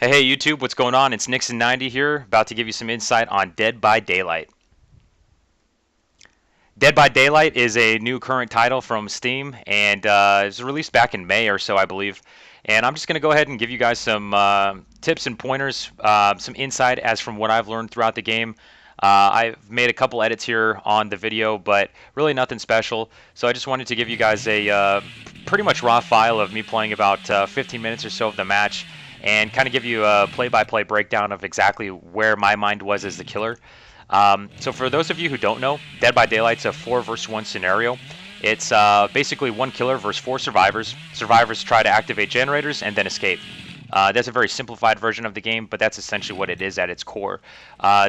Hey YouTube, what's going on? It's Nixon90 here, about to give you some insight on Dead by Daylight. Dead by Daylight is a new current title from Steam, and it was released back in May or so, I believe. And I'm just going to go ahead and give you guys some tips and pointers, some insight as from what I've learned throughout the game. I've made a couple edits here on the video, but really nothing special. So I just wanted to give you guys a pretty much raw file of me playing about 15 minutes or so of the match, and kind of give you a play-by-play breakdown of exactly where my mind was as the killer. So for those of you who don't know, Dead by Daylight's a 4 versus 1 scenario. It's basically one killer versus 4 survivors. Survivors try to activate generators and then escape. That's a very simplified version of the game, but that's essentially what it is at its core.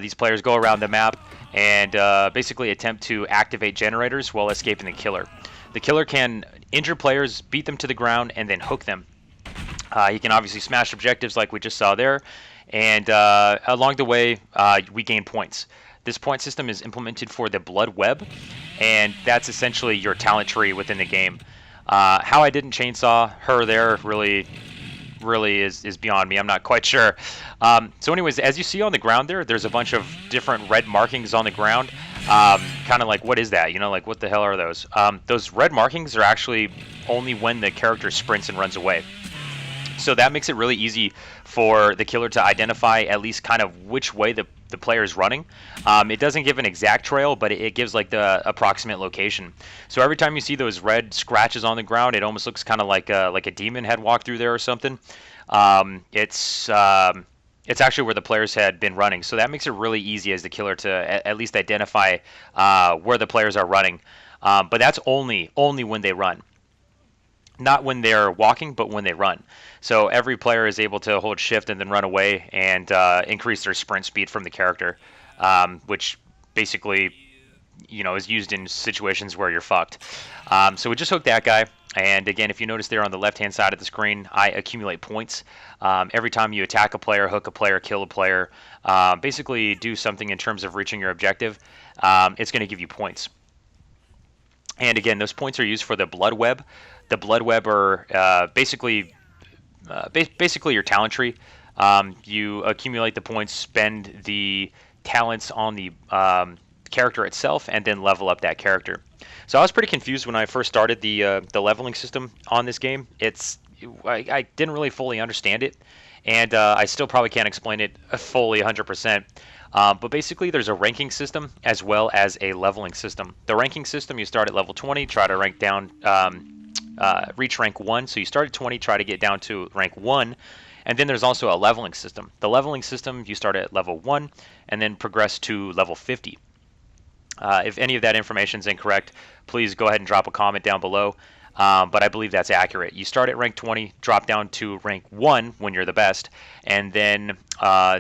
These players go around the map and basically attempt to activate generators while escaping the killer. The killer can injure players, beat them to the ground, and then hook them. He can obviously smash objectives like we just saw there, and along the way we gain points. This point system is implemented for the Blood Web, and that's essentially your talent tree within the game. How I didn't chainsaw her there really is beyond me. I'm not quite sure. So anyways, as you see on the ground there's a bunch of different red markings on the ground. Kind of like, what is that? You know, like, what the hell are those? Those red markings are actually only when the character sprints and runs away. So that makes it really easy for the killer to identify at least kind of which way the player is running. It doesn't give an exact trail, but it gives like the approximate location. So every time you see those red scratches on the ground, it almost looks kind of like a demon had walked through there or something. It's actually where the players had been running. So that makes it really easy as the killer to at least identify where the players are running. But that's only when they run. Not when they're walking, but when they run. So every player is able to hold shift and then run away and increase their sprint speed from the character, which basically, you know, is used in situations where you're fucked. So we just hooked that guy, and again, if you notice there on the left-hand side of the screen, I accumulate points. Every time you attack a player, hook a player, kill a player, basically do something in terms of reaching your objective, it's going to give you points. And again, those points are used for the Blood Web. The Blood Web are basically your talent tree. You accumulate the points, spend the talents on the character itself, and then level up that character. So I was pretty confused when I first started the leveling system on this game. I didn't really fully understand it, and I still probably can't explain it fully 100%. But basically, there's a ranking system as well as a leveling system. The ranking system, you start at level 20, try to rank down, reach rank 1. So you start at 20, try to get down to rank 1. And then there's also a leveling system. The leveling system, you start at level 1 and then progress to level 50. If any of that information is incorrect, please go ahead and drop a comment down below. But I believe that's accurate. You start at rank 20, drop down to rank 1 when you're the best, and then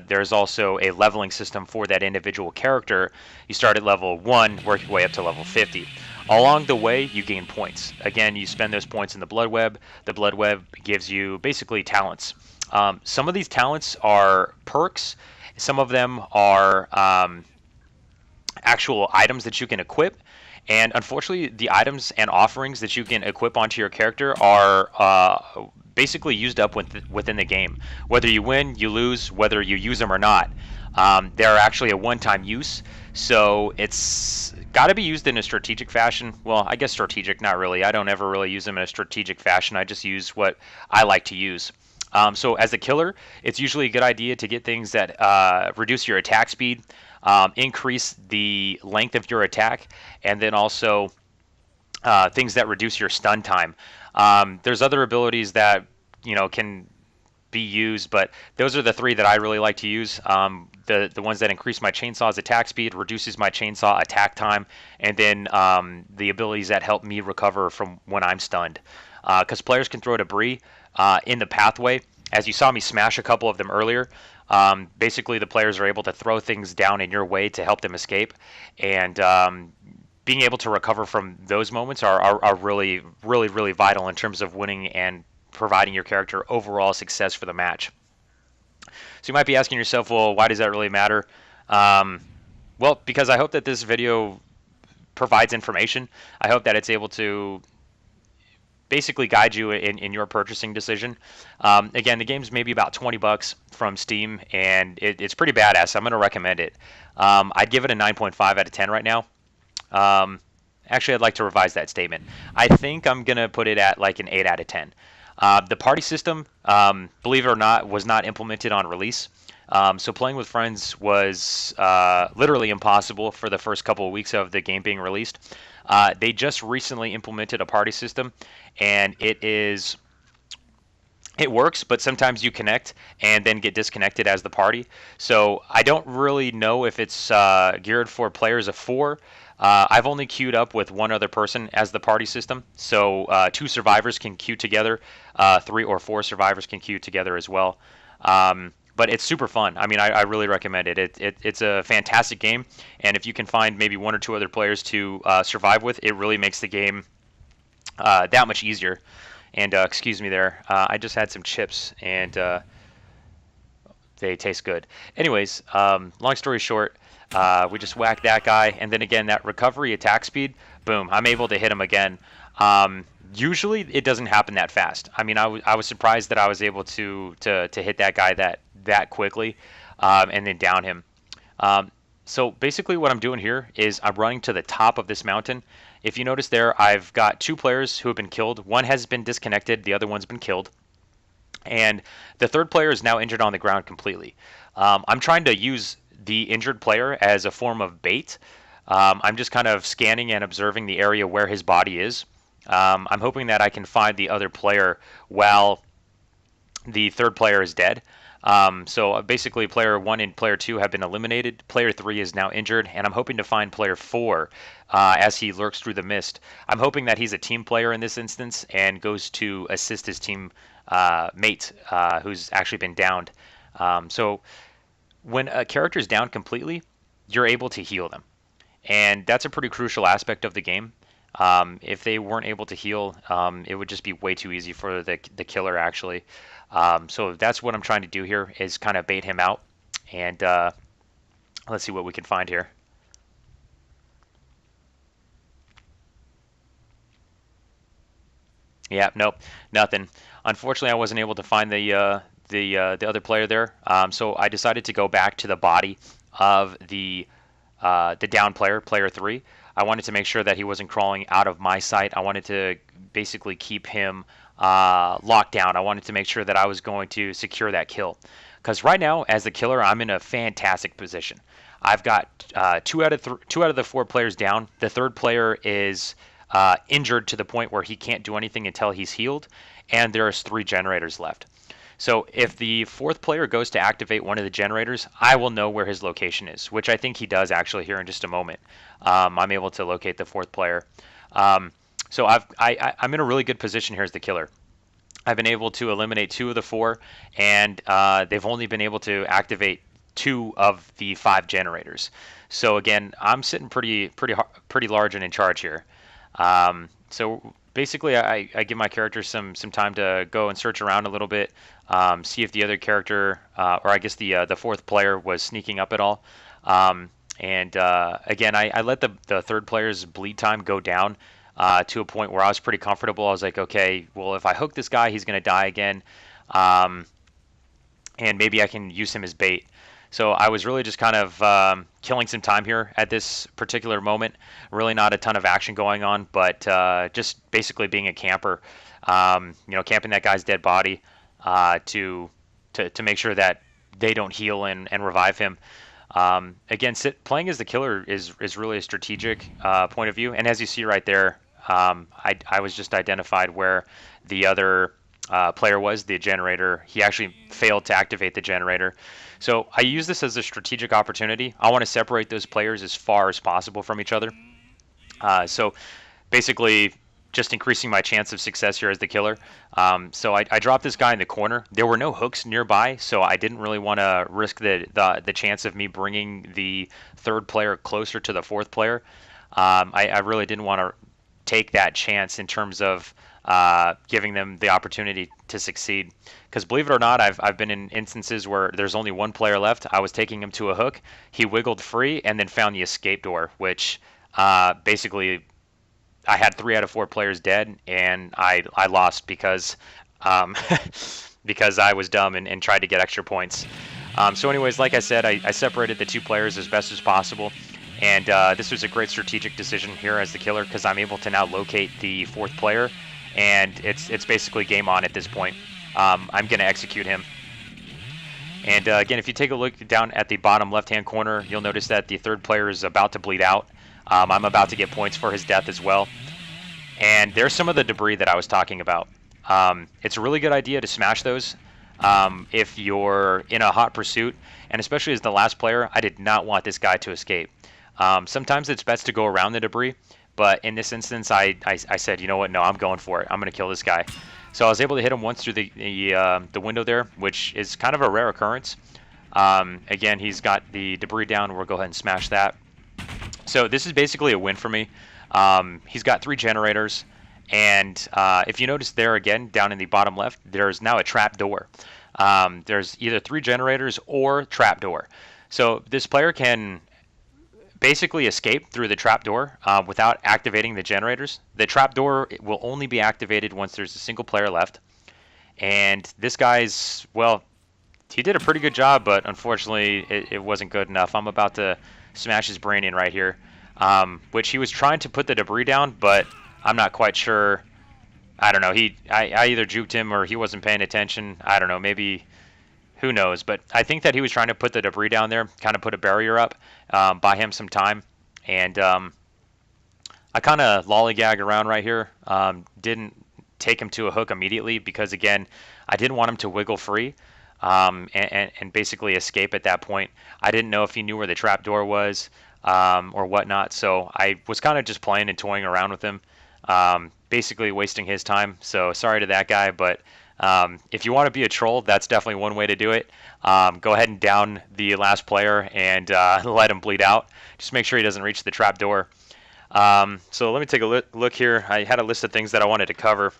there's also a leveling system for that individual character. You start at level 1, work your way up to level 50. Along the way, you gain points. Again, you spend those points in the Blood Web. The Blood Web gives you basically talents. Some of these talents are perks. Some of them are actual items that you can equip. And unfortunately, the items and offerings that you can equip onto your character are basically used up within the game. Whether you win, you lose, whether you use them or not. They're actually a one-time use, so it's got to be used in a strategic fashion. Well, I guess strategic, not really. I don't ever really use them in a strategic fashion. I just use what I like to use. So as a killer, it's usually a good idea to get things that reduce your attack speed, increase the length of your attack, and then also things that reduce your stun time. There's other abilities that, you know, can be used, but those are the three that I really like to use. The ones that increase my chainsaw's attack speed, reduces my chainsaw attack time, and then the abilities that help me recover from when I'm stunned. Because players can throw debris in the pathway. As you saw me smash a couple of them earlier, basically the players are able to throw things down in your way to help them escape, and being able to recover from those moments are really vital in terms of winning and providing your character overall success for the match. So you might be asking yourself, well, why does that really matter? Well, because I hope that this video provides information. I hope that it's able to basically guide you in your purchasing decision. Again, the game's maybe about $20 from Steam, and it's pretty badass. I'm going to recommend it. I'd give it a 9.5 out of 10 right now. Um, Actually, I'd like to revise that statement. I think I'm going to put it at like an 8 out of 10. The party system, believe it or not, was not implemented on release. So playing with friends was literally impossible for the first couple of weeks of the game being released. They just recently implemented a party system, and it works, but sometimes you connect and then get disconnected as the party. So I don't really know if it's geared for players of 4. I've only queued up with one other person as the party system, so 2 survivors can queue together, 3 or 4 survivors can queue together as well. But it's super fun. I mean, I really recommend it. It's a fantastic game, and if you can find maybe 1 or 2 other players to survive with, it really makes the game that much easier. And excuse me there, I just had some chips, and they taste good. Anyways, long story short, we just whacked that guy, and then again, that recovery attack speed, boom, I'm able to hit him again. Usually, it doesn't happen that fast. I mean, I was surprised that I was able to hit that guy that quickly, and then down him. So basically what I'm doing here is I'm running to the top of this mountain. If you notice there, I've got 2 players who have been killed. One has been disconnected, the other one's been killed. And the 3rd player is now injured on the ground completely. I'm trying to use the injured player as a form of bait. I'm just kind of scanning and observing the area where his body is. I'm hoping that I can find the other player while the 3rd player is dead. So basically player 1 and player 2 have been eliminated. Player 3 is now injured, and I'm hoping to find player 4 as he lurks through the mist. I'm hoping that he's a team player in this instance and goes to assist his team mate who's actually been downed. So when a character is down completely, you're able to heal them. And that's a pretty crucial aspect of the game. If they weren't able to heal, it would just be way too easy for the killer, actually. So that's what I'm trying to do here, is kind of bait him out. And let's see what we can find here. Yeah, nope, nothing. Unfortunately, I wasn't able to find the other player there. So I decided to go back to the body of the down player, player 3. I wanted to make sure that he wasn't crawling out of my sight. I wanted to basically keep him locked down. I wanted to make sure that I was going to secure that kill. Because right now, as the killer, I'm in a fantastic position. I've got 2 out of the 4 players down. The 3rd player is injured to the point where he can't do anything until he's healed, and there's 3 generators left. So if the 4th player goes to activate one of the generators, I will know where his location is, which I think he does actually here in just a moment. I'm able to locate the 4th player. So I'm in a really good position here as the killer. I've been able to eliminate 2 of the 4, and they've only been able to activate 2 of the 5 generators. So again, I'm sitting pretty large and in charge here. So basically, I give my character some time to go and search around a little bit, see if the other character, or I guess the 4th player, was sneaking up at all. And again, I let the 3rd player's bleed time go down to a point where I was pretty comfortable. I was like, okay, well, if I hook this guy, he's going to die again, and maybe I can use him as bait. So I was really just kind of killing some time here at this particular moment. Really not a ton of action going on, but just basically being a camper, camping that guy's dead body to make sure that they don't heal and revive him. Again, playing as the killer is really a strategic point of view. And as you see right there, I was just identified where the other player was, the generator. He actually failed to activate the generator. So I use this as a strategic opportunity. I want to separate those players as far as possible from each other. So basically just increasing my chance of success here as the killer. So I dropped this guy in the corner. There were no hooks nearby, so I didn't really want to risk the chance of me bringing the 3rd player closer to the 4th player. I really didn't want to take that chance in terms of giving them the opportunity to succeed. Because believe it or not, I've been in instances where there's only 1 player left. I was taking him to a hook. He wiggled free and then found the escape door, which basically I had 3 out of 4 players dead, and I lost because because I was dumb and tried to get extra points. So anyways, like I said, I separated the 2 players as best as possible, and this was a great strategic decision here as the killer, because I'm able to now locate the 4th player, and it's basically game on at this point. I'm going to execute him. And again, if you take a look down at the bottom left-hand corner, you'll notice that the 3rd player is about to bleed out. I'm about to get points for his death as well. And there's some of the debris that I was talking about. It's a really good idea to smash those if you're in a hot pursuit, and especially as the last player, I did not want this guy to escape. Sometimes it's best to go around the debris, but in this instance, I said, you know what, no, I'm going for it. I'm going to kill this guy. So I was able to hit him once through the window there, which is kind of a rare occurrence. Again, he's got the debris down. We'll go ahead and smash that. So this is basically a win for me. He's got 3 generators, and if you notice there again, down in the bottom left, there's now a trap door. There's either 3 generators or trap door. So this player can basically escape through the trap door without activating the generators. The trap door will only be activated once there's a single player left. And this guy's, well, he did a pretty good job, but unfortunately it wasn't good enough. I'm about to smash his brain in right here, which he was trying to put the debris down, but I'm not quite sure. I don't know. I either juked him or he wasn't paying attention. I don't know. Maybe, who knows? But I think that he was trying to put the debris down there, kind of put a barrier up, buy him some time. And I kind of lollygag around right here. Didn't take him to a hook immediately because, again, I didn't want him to wiggle free and basically escape at that point. I didn't know if he knew where the trap door was or whatnot. So I was kind of just playing and toying around with him, basically wasting his time. So sorry to that guy, but if you want to be a troll, that's definitely one way to do it. Go ahead and down the last player and let him bleed out. Just make sure he doesn't reach the trap door. So let me take a look here. I had a list of things that I wanted to cover.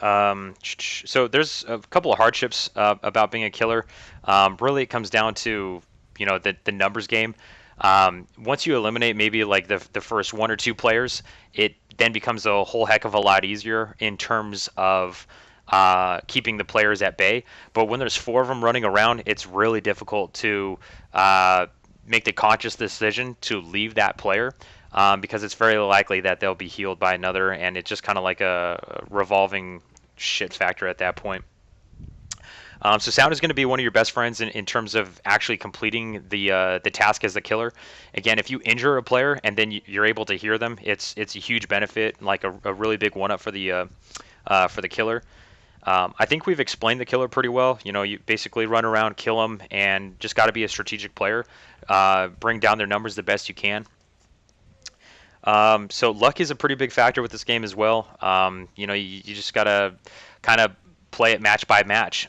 So there's a couple of hardships about being a killer. Really, it comes down to, you know, the numbers game. Once you eliminate maybe like the first 1 or 2 players, it then becomes a whole heck of a lot easier in terms of keeping the players at bay. But when there's 4 of them running around, it's really difficult to make the conscious decision to leave that player, because it's very likely that they'll be healed by another, and it's just kind of like a revolving shit factor at that point. So sound is going to be one of your best friends in terms of actually completing the task as the killer. Again, if you injure a player and then you're able to hear them, it's a huge benefit, like a really big one-up for the killer. I think we've explained the killer pretty well. You know, you basically run around, kill them, and just got to be a strategic player. Bring down their numbers the best you can. So luck is a pretty big factor with this game as well. You know, you just got to kind of play it match by match.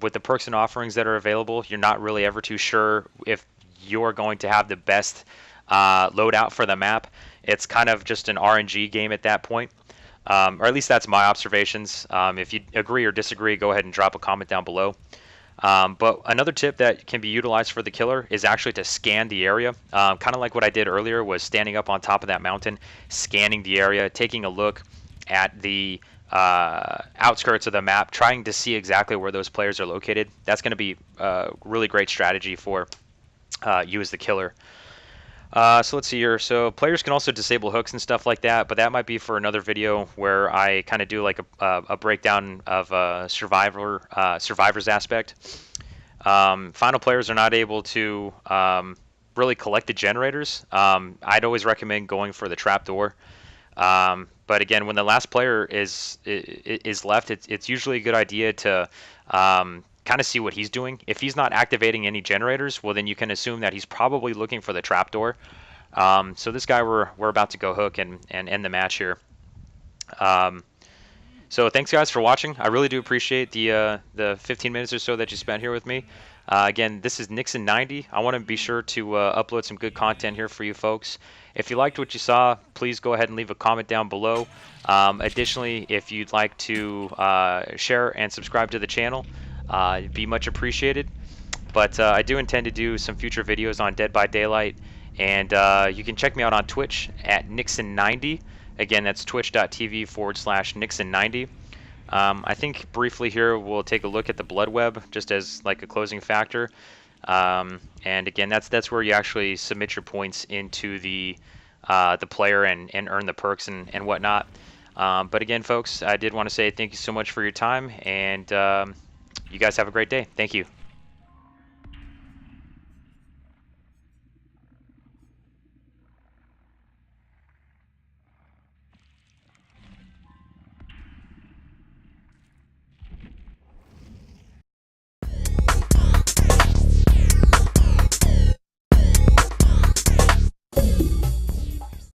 With the perks and offerings that are available, you're not really ever too sure if you're going to have the best loadout for the map. It's kind of just an RNG game at that point. Or at least that's my observations. If you agree or disagree, go ahead and drop a comment down below. But another tip that can be utilized for the killer is actually to scan the area. Kind of like what I did earlier, was standing up on top of that mountain, scanning the area, taking a look at the outskirts of the map, trying to see exactly where those players are located. That's going to be a really great strategy for you as the killer. So let's see here. So players can also disable hooks and stuff like that, but that might be for another video where I kind of do like a breakdown of survivor's aspect. Final players are not able to really collect the generators. I'd always recommend going for the trapdoor. But again, when the last player is left, it's usually a good idea to kind of see what he's doing. If he's not activating any generators, well, then you can assume that he's probably looking for the trapdoor. So this guy we're about to go hook and end the match here. So thanks guys for watching. I really do appreciate the 15 minutes or so that you spent here with me. Again, this is Nixon90. I want to be sure to upload some good content here for you folks. If you liked what you saw, please go ahead and leave a comment down below. Additionally, if you'd like to share and subscribe to the channel, it'd be much appreciated. But I do intend to do some future videos on Dead by Daylight, and you can check me out on Twitch at Nixon90, Again, that's twitch.tv/Nixon90. I think briefly here we'll take a look at the blood web just as like a closing factor. And again, that's where you actually submit your points into the player and earn the perks and whatnot. But again, folks, I did want to say thank you so much for your time, and you guys have a great day. Thank you.